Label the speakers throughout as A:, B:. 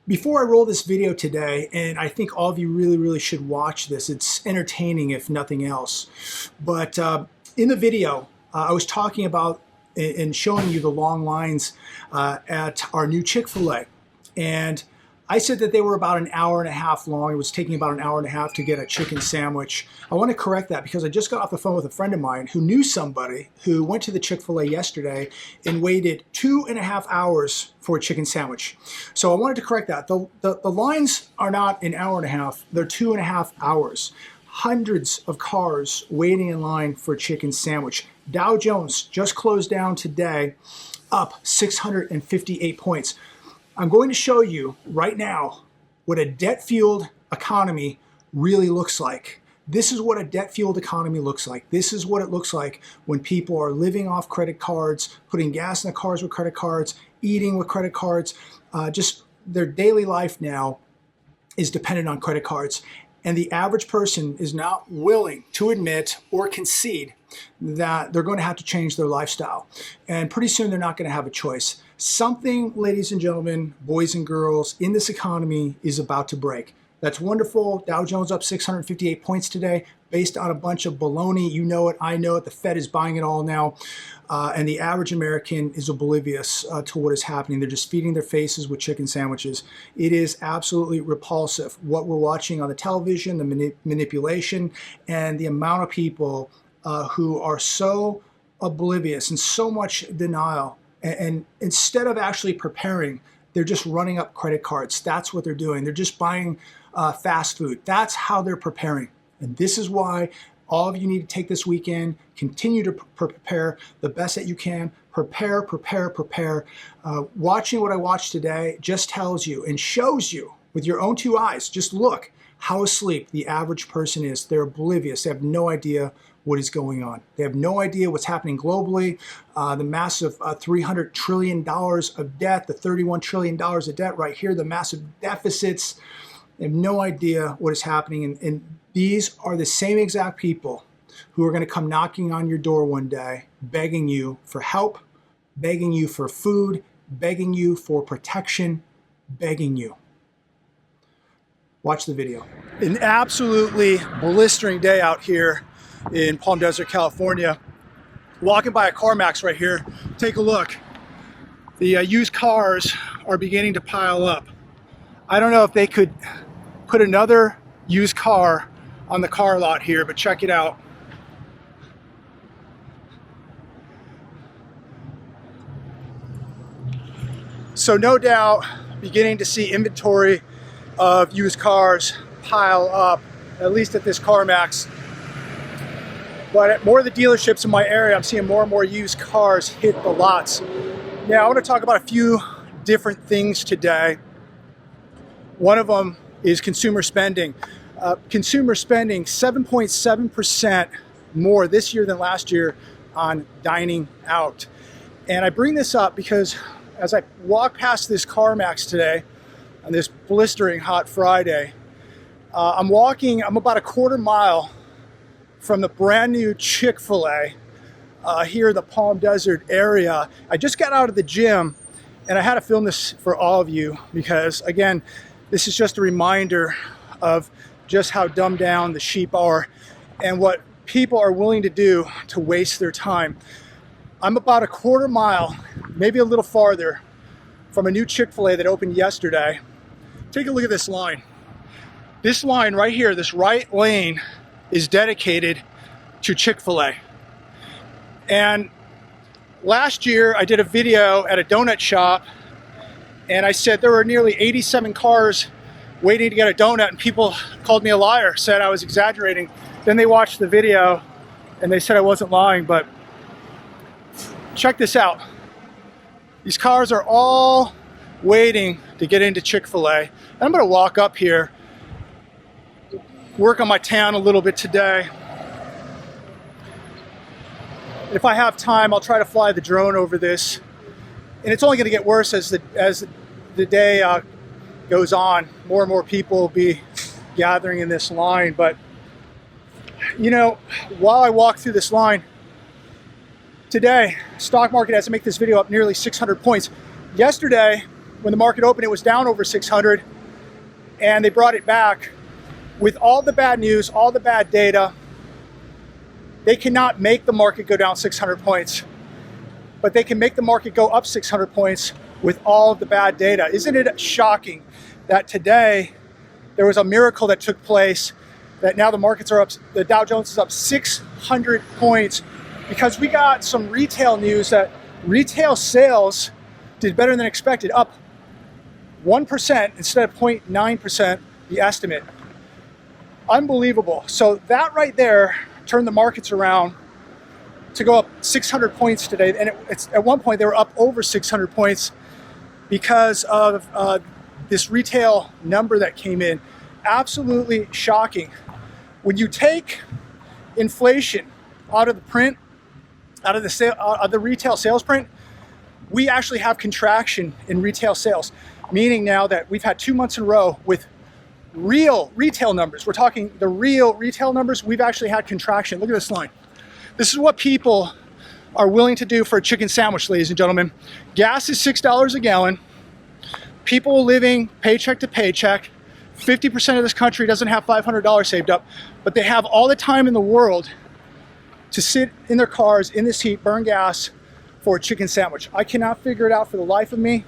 A: Before I roll this video today, and I think all of you really should watch this, it's entertaining if nothing else, but in the video I was talking about and showing you the long lines at our new Chick-fil-A, and I said that they were about an hour and a half long. It was taking about an hour and a half to get a chicken sandwich. I want to correct that because I just got off the phone with a friend of mine who knew somebody who went to the Chick-fil-A yesterday and waited 2.5 hours for a chicken sandwich. So I wanted to correct that. The lines are not an hour and a half, they're 2.5 hours. Hundreds of cars waiting in line for a chicken sandwich. Dow Jones just closed down today, up 658 points. I'm going to show you right now what a debt-fueled economy really looks like. This is what a debt-fueled economy looks like. This is what it looks like when people are living off credit cards, putting gas in their cars with credit cards, eating with credit cards. Just their daily life now is dependent on credit cards. And the average person is not willing to admit or concede that they're going to have to change their lifestyle. And pretty soon they're not going to have a choice. Something, ladies and gentlemen, boys and girls, in this economy is about to break. That's wonderful. Dow Jones up 658 points today based on a bunch of baloney. You know it, I know it. The Fed is buying it all now. And the average American is oblivious to what is happening. They're just feeding their faces with chicken sandwiches. It is absolutely repulsive what we're watching on the television, the manipulation, and the amount of people who are so oblivious and so much denial. And instead of actually preparing, they're just running up credit cards. That's what they're doing. They're just buying fast food. That's how they're preparing. And this is why all of you need to take this weekend, continue to prepare the best that you can. Prepare. Watching what I watched today just tells you and shows you with your own two eyes. Just look how asleep the average person is. They're oblivious. They have no idea what is going on. They have no idea what's happening globally. The massive $300 trillion of debt, the $31 trillion of debt right here, the massive deficits. They have no idea what is happening. And these are the same exact people who are going to come knocking on your door one day, begging you for help, begging you for food, begging you for protection, begging you. Watch the video. An absolutely blistering day out here in Palm Desert, California. Walking by a Carmax right here. Take a look. The used cars are beginning to pile up. I don't know if they could put another used car on the car lot here, but check it out. So no doubt beginning to see inventory of used cars pile up, at least at this Carmax. But at more of the dealerships in my area, I'm seeing more and more used cars hit the lots. Now, I want to talk about a few different things today. One of them is consumer spending. Consumer spending 7.7% more this year than last year on dining out. And I bring this up because as I walk past this CarMax today on this blistering hot Friday, I'm about a quarter mile from the brand new Chick-fil-A here in the Palm Desert area. I just got out of the gym and I had to film this for all of you because, again, this is just a reminder of just how dumbed down the sheep are and what people are willing to do to waste their time. I'm about a quarter mile, maybe a little farther, from a new Chick-fil-A that opened yesterday. Take a look at this line. This line right here, this right lane, is dedicated to Chick-fil-A. And last year I did a video at a donut shop and I said there were nearly 87 cars waiting to get a donut, and people called me a liar, said I was exaggerating. Then they watched the video and they said I wasn't lying. But check this out. These cars are all waiting to get into Chick-fil-A. And I'm gonna walk up here, work on my tan a little bit today. If I have time, I'll try to fly the drone over this. And it's only going to get worse as the day goes on. More and more people will be gathering in this line. But, you know, while I walk through this line, today, stock market has to make this video up nearly 600 points. Yesterday, when the market opened, it was down over 600, and they brought it back. With all the bad news, all the bad data, they cannot make the market go down 600 points, but they can make the market go up 600 points with all of the bad data. Isn't it shocking that today there was a miracle that took place, that now the markets are up, the Dow Jones is up 600 points because we got some retail news that retail sales did better than expected, up 1% instead of 0.9%, the estimate. Unbelievable. So that right there turned the markets around to go up 600 points today. And it's at one point they were up over 600 points because of this retail number that came in. Absolutely shocking. When you take inflation out of the print, out of the retail sales print, we actually have contraction in retail sales, meaning now that we've had 2 months in a row with real retail numbers. We're talking the real retail numbers. We've actually had contraction. Look at this line. This is what people are willing to do for a chicken sandwich, ladies and gentlemen. Gas is $6 a gallon. People living paycheck to paycheck. 50% of this country doesn't have $500 saved up, but they have all the time in the world to sit in their cars in this heat, burn gas for a chicken sandwich. I cannot figure it out for the life of me.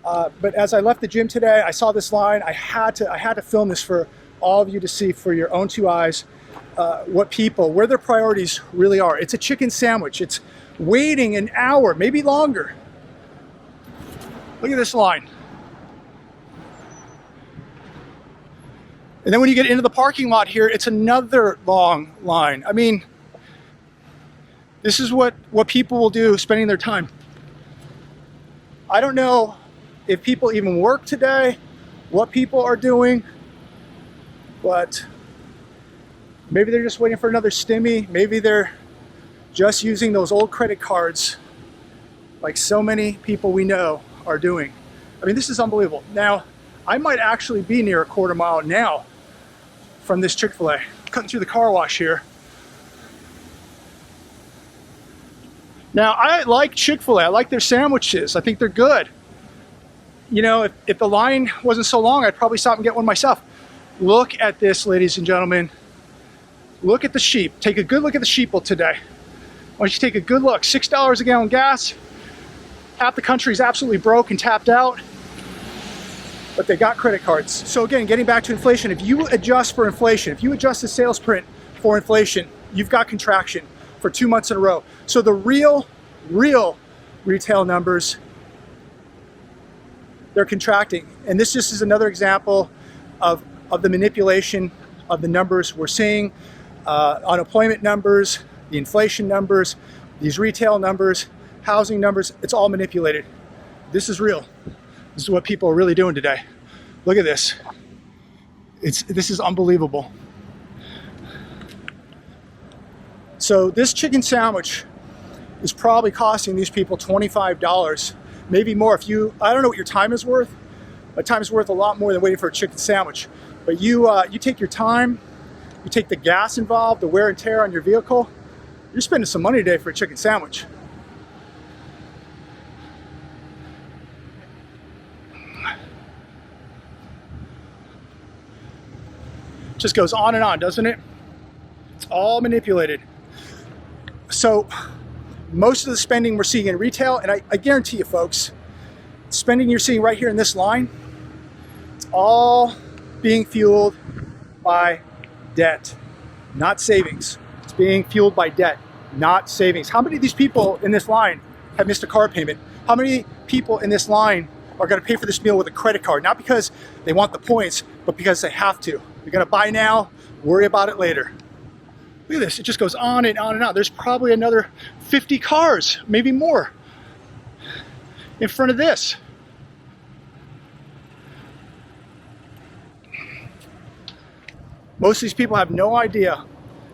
A: But as I left the gym today, I saw this line. I had to film this for all of you to see for your own two eyes where their priorities really are. It's a chicken sandwich. It's waiting an hour, maybe longer. Look at this line. And then when you get into the parking lot here, it's another long line. I mean, this is what people will do spending their time. I don't know if people even work today, what people are doing, but maybe they're just waiting for another stimmy. Maybe they're just using those old credit cards like so many people we know are doing. I mean, this is unbelievable. Now, I might actually be near a quarter mile now from this Chick-fil-A. Cutting through the car wash here. Now, I like Chick-fil-A. I like their sandwiches. I think they're good. You know, if the line wasn't so long, I'd probably stop and get one myself. Look at this, ladies and gentlemen. Look at the sheep. Take a good look at the sheeple today. Why don't you take a good look? $6 a gallon gas. Half the country is absolutely broke and tapped out, but they got credit cards. So again, getting back to inflation, if you adjust for inflation, if you adjust the sales print for inflation, you've got contraction for 2 months in a row. So the real retail numbers, they're contracting. And this just is another example of the manipulation of the numbers we're seeing. Unemployment numbers, the inflation numbers, these retail numbers, housing numbers, it's all manipulated. This is real. This is what people are really doing today. Look at this. This is unbelievable. So this chicken sandwich is probably costing these people $25, maybe more. I don't know what your time is worth, but time is worth a lot more than waiting for a chicken sandwich. But you take your time, you take the gas involved, the wear and tear on your vehicle, you're spending some money today for a chicken sandwich. Just goes on and on, doesn't it? It's all manipulated. So most of the spending we're seeing in retail, and I guarantee you folks, spending you're seeing right here in this line, it's all being fueled by debt, not savings. It's being fueled by debt, not savings. How many of these people in this line have missed a car payment? How many people in this line are going to pay for this meal with a credit card? Not because they want the points, but because they have to. You're going to buy now, worry about it later. Look at this. It just goes on and on and on. There's probably another 50 cars, maybe more, in front of this. Most of these people have no idea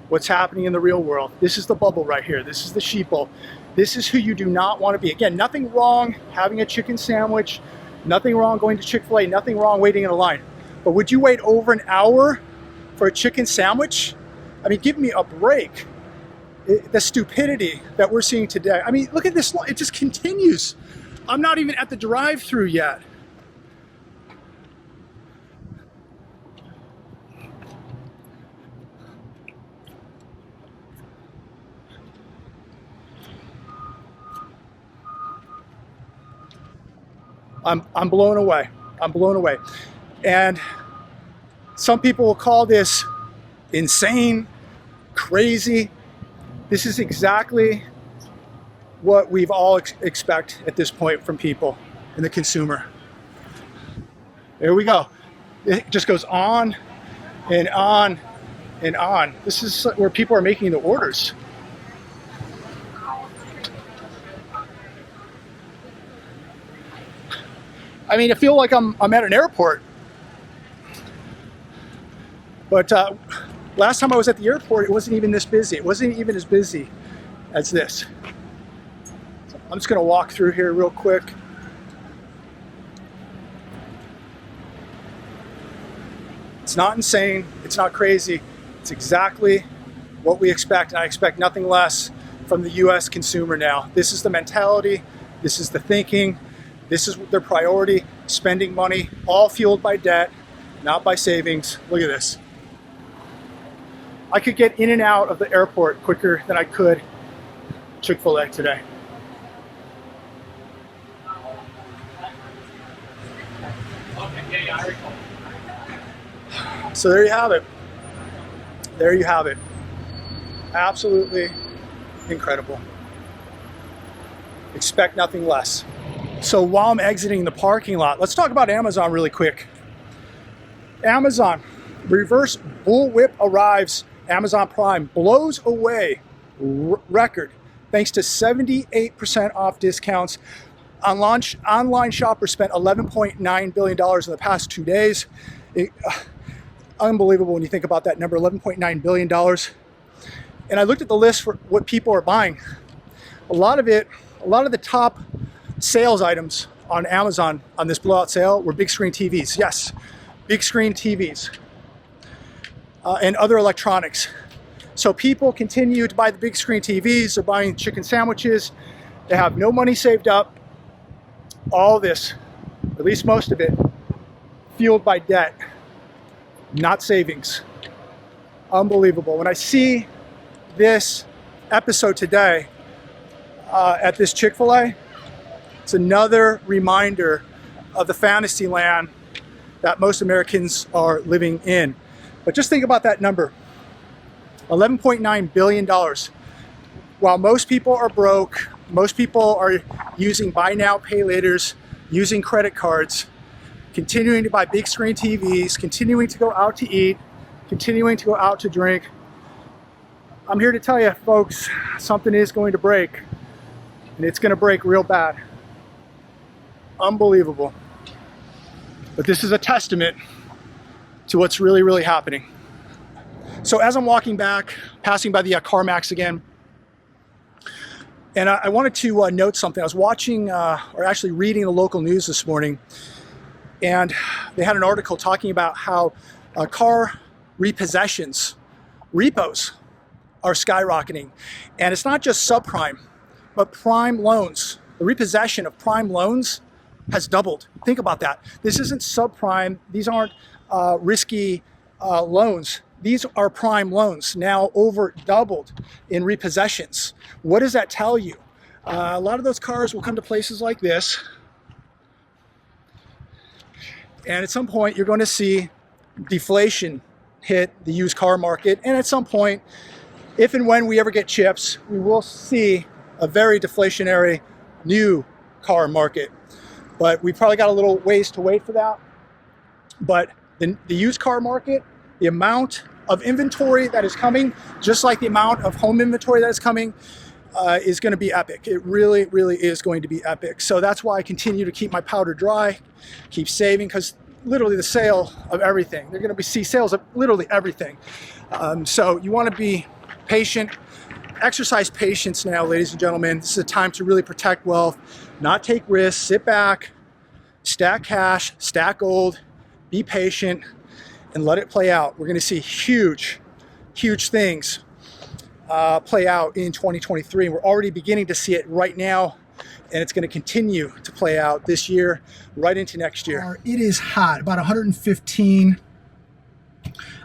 A: what's happening in the real world. This is the bubble right here. This is the sheeple. This is who you do not want to be. Again, nothing wrong having a chicken sandwich, nothing wrong going to Chick-fil-A, nothing wrong waiting in a line. But would you wait over an hour for a chicken sandwich? I mean, give me a break. The stupidity that we're seeing today. I mean, look at this. It just continues. I'm not even at the drive-through yet. I'm blown away. I'm blown away. And some people will call this insane, crazy. This is exactly what we've all expect at this point from people and the consumer. There we go. It just goes on and on and on. This is where people are making the orders. I mean, I feel like I'm at an airport. But last time I was at the airport, it wasn't even this busy. It wasn't even as busy as this. So I'm just gonna walk through here real quick. It's not insane, it's not crazy. It's exactly what we expect, and I expect nothing less from the US consumer now. This is the mentality, this is the thinking, this is their priority, spending money, all fueled by debt, not by savings. Look at this. I could get in and out of the airport quicker than I could Chick-fil-A today. So there you have it. There you have it. Absolutely incredible. Expect nothing less. So while I'm exiting the parking lot, let's talk about Amazon really quick. Amazon, reverse bullwhip arrives. Amazon Prime blows away record thanks to 78% off discounts. Online shoppers spent $11.9 billion in the past 2 days. Unbelievable when you think about that number, $11.9 billion. And I looked at the list for what people are buying. A lot of the top sales items on Amazon on this blowout sale were big screen TVs. Yes, big screen TVs and other electronics. So people continue to buy the big screen TVs. They're buying chicken sandwiches. They have no money saved up. All this, at least most of it, fueled by debt, not savings. Unbelievable. When I see this episode today at this Chick-fil-A, it's another reminder of the fantasy land that most Americans are living in. But just think about that number, $11.9 billion. While most people are broke, most people are using buy now, pay laters, using credit cards, continuing to buy big screen TVs, continuing to go out to eat, continuing to go out to drink. I'm here to tell you, folks, something is going to break, and it's going to break real bad. Unbelievable. But this is a testament to what's really, really happening. So as I'm walking back, passing by the Carmax again, and I wanted to note something. I was watching, or actually reading the local news this morning, and they had an article talking about how car repossessions, repos, are skyrocketing. And it's not just subprime, but prime loans. The repossession of prime loans has doubled. Think about that. This isn't subprime. These aren't risky loans. These are prime loans, now over doubled in repossessions. What does that tell you? A lot of those cars will come to places like this, and at some point you're going to see deflation hit the used car market, and at some point, if and when we ever get chips, we will see a very deflationary new car market. But we probably got a little ways to wait for that. But the used car market, the amount of inventory that is coming, just like the amount of home inventory that is coming, is going to be epic. It really, really is going to be epic. So that's why I continue to keep my powder dry, keep saving, because literally the sale of everything. They're going to see sales of literally everything. So you want to be patient. Exercise patience now, ladies and gentlemen. This is a time to really protect wealth, not take risks, sit back, stack cash, stack gold, be patient, and let it play out. We're going to see huge, huge things play out in 2023. And we're already beginning to see it right now, and it's going to continue to play out this year, right into next year. It is hot, about 115.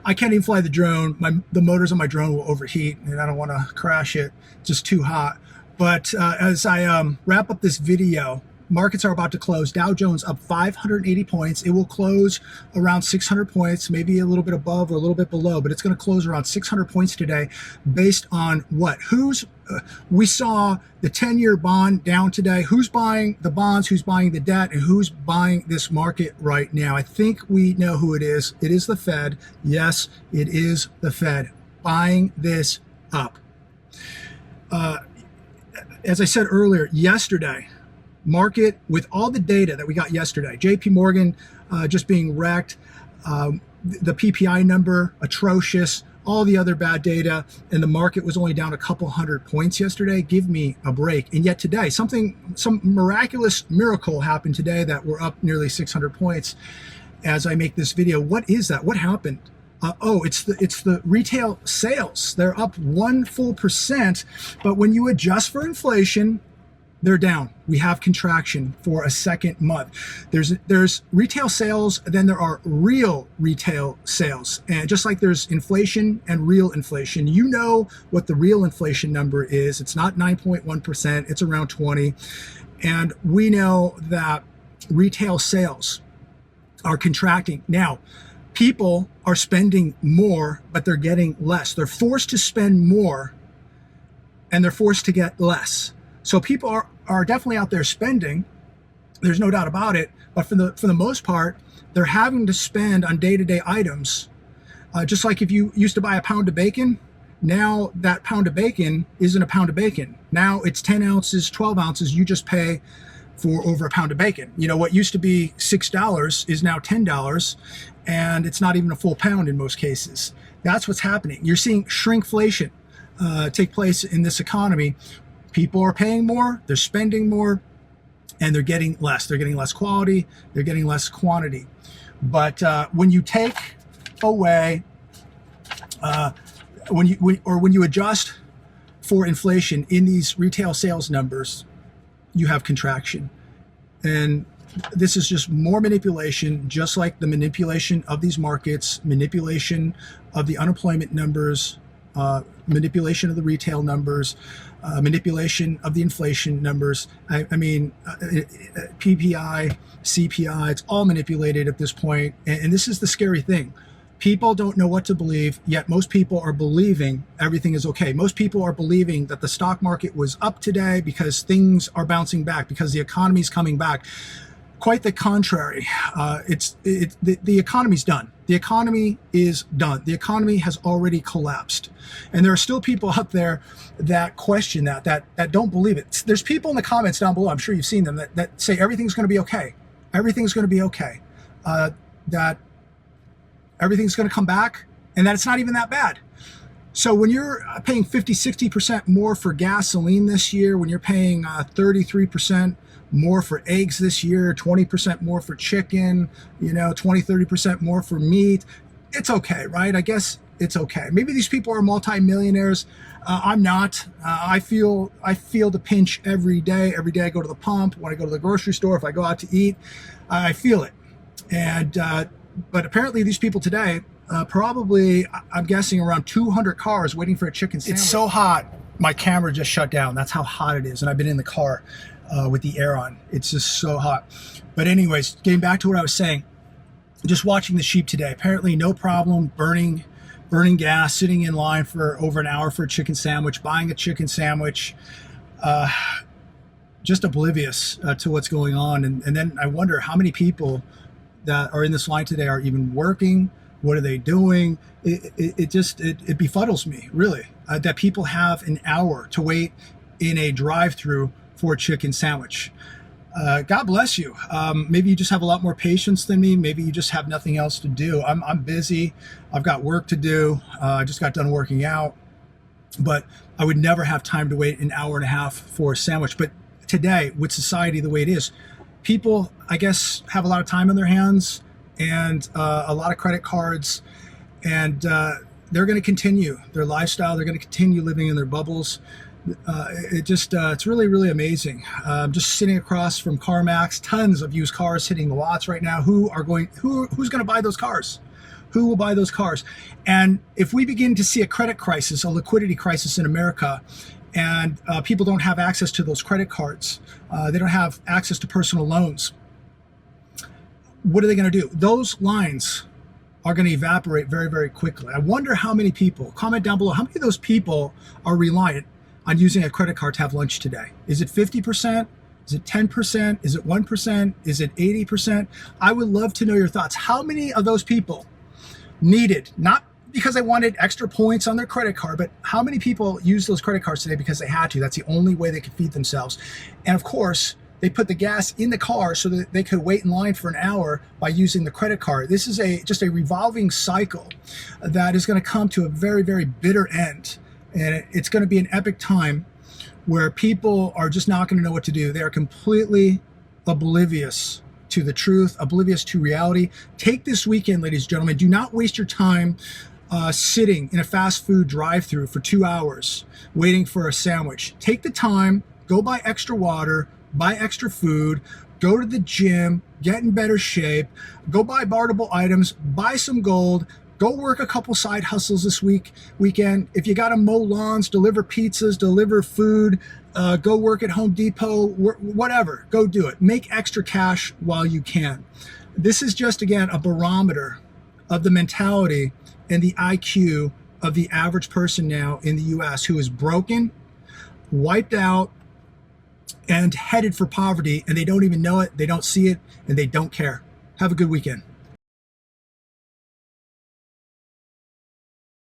A: I can't even fly the drone. The motors on my drone will overheat, and I don't want to crash it. It's just too hot. But as I wrap up this video, markets are about to close. Dow Jones up 580 points. It will close around 600 points, maybe a little bit above or a little bit below, but it's going to close around 600 points today based on what? We saw the 10-year bond down today. Who's buying the bonds? Who's buying the debt? And who's buying this market right now? I think we know who it is. It is the Fed. Yes, it is the Fed buying this up. As I said earlier, yesterday, market with all the data that we got yesterday, JP Morgan just being wrecked, the PPI number atrocious, all the other bad data, and the market was only down a couple hundred points yesterday. Give me a break. And yet today, some miraculous miracle happened today that we're up nearly 600 points as I make this video. What is that? What happened? It's the retail sales. They're up 1 full percent, but when you adjust for inflation, they're down. We have contraction for a second month. There's retail sales, then there are real retail sales. And just like there's inflation and real inflation, you know what the real inflation number is. It's not 9.1%, it's around 20. And we know that retail sales are contracting. Now, people are spending more, but they're getting less. They're forced to spend more and they're forced to get less. So people are definitely out there spending. There's no doubt about it. But for the most part, they're having to spend on day-to-day items. Just like if you used to buy a pound of bacon, now that pound of bacon isn't a pound of bacon. Now it's 10 ounces, 12 ounces. You just pay for over a pound of bacon. You know, what used to be $6 is now $10, and it's not even a full pound in most cases. That's what's happening. You're seeing shrinkflation take place in this economy. People are paying more, they're spending more, and they're getting less. They're getting less quality, they're getting less quantity. But when you take away, when you adjust for inflation in these retail sales numbers, you have contraction. And this is just more manipulation, just like the manipulation of these markets, manipulation of the unemployment numbers, manipulation of the retail numbers, manipulation of the inflation numbers. I mean, PPI, CPI, it's all manipulated at this point. And this is the scary thing. People don't know what to believe, yet most people are believing everything is okay. Most people are believing that the stock market was up today because things are bouncing back, because the economy is coming back. Quite the contrary. The economy's done. The economy is done. The economy has already collapsed. And there are still people out there that question that don't believe it. There's people in the comments down below, I'm sure you've seen them, that say everything's going to be okay. Everything's going to be okay. That everything's going to come back, and that it's not even that bad. So when you're paying 50, 60% more for gasoline this year, when you're paying 33% more for eggs this year, 20% more for chicken, 20, 30% more for meat, it's okay, right? I guess it's okay. Maybe these people are multimillionaires. I'm not. I feel the pinch every day. Every day I go to the pump, when I go to the grocery store, if I go out to eat, I feel it. And but apparently these people today, probably, I'm guessing around 200 cars waiting for a chicken sandwich. It's so hot, my camera just shut down. That's how hot it is. And I've been in the car with the air on. It's just so hot. But anyways, getting back to what I was saying, just watching the sheep today, apparently no problem burning gas, sitting in line for over an hour for a chicken sandwich, buying a chicken sandwich, just oblivious to what's going on. And then I wonder how many people that are in this line today are even working. What are they doing? It befuddles me, really, that people have an hour to wait in a drive-through for a chicken sandwich. God bless you. Maybe you just have a lot more patience than me. Maybe you just have nothing else to do. I'm busy. I've got work to do. I just got done working out. But I would never have time to wait an hour and a half for a sandwich. But today, with society the way it is, people, I guess, have a lot of time on their hands and a lot of credit cards. And they're going to continue their lifestyle. They're going to continue living in their bubbles. It's really, really amazing. Just sitting across from Carmax, tons of used cars hitting the lots right now. Who's going to buy those cars? Who will buy those cars? And if we begin to see a credit crisis, a liquidity crisis in America, and people don't have access to those credit cards. They don't have access to personal loans. What are they going to do? Those lines are going to evaporate very, very quickly. I wonder how many people, comment down below, how many of those people are reliant on using a credit card to have lunch today? Is it 50%? Is it 10%? Is it 1%? Is it 80%? I would love to know your thoughts. How many of those people needed, not because they wanted extra points on their credit card, but how many people use those credit cards today because they had to? That's the only way they could feed themselves. And of course, they put the gas in the car so that they could wait in line for an hour by using the credit card. This is just a revolving cycle that is going to come to a very, very bitter end. And it's going to be an epic time where people are just not going to know what to do. They are completely oblivious to the truth, oblivious to reality. Take this weekend, ladies and gentlemen. Do not waste your time sitting in a fast food drive-thru for 2 hours waiting for a sandwich. Take the time, go buy extra water, buy extra food, go to the gym, get in better shape, go buy barterable items, buy some gold, go work a couple side hustles this weekend. If you got to mow lawns, deliver pizzas, deliver food, go work at Home Depot, whatever, go do it. Make extra cash while you can. This is just, again, a barometer of the mentality and the IQ of the average person now in the US who is broken, wiped out, and headed for poverty, and they don't even know it, they don't see it, and they don't care. Have a good weekend.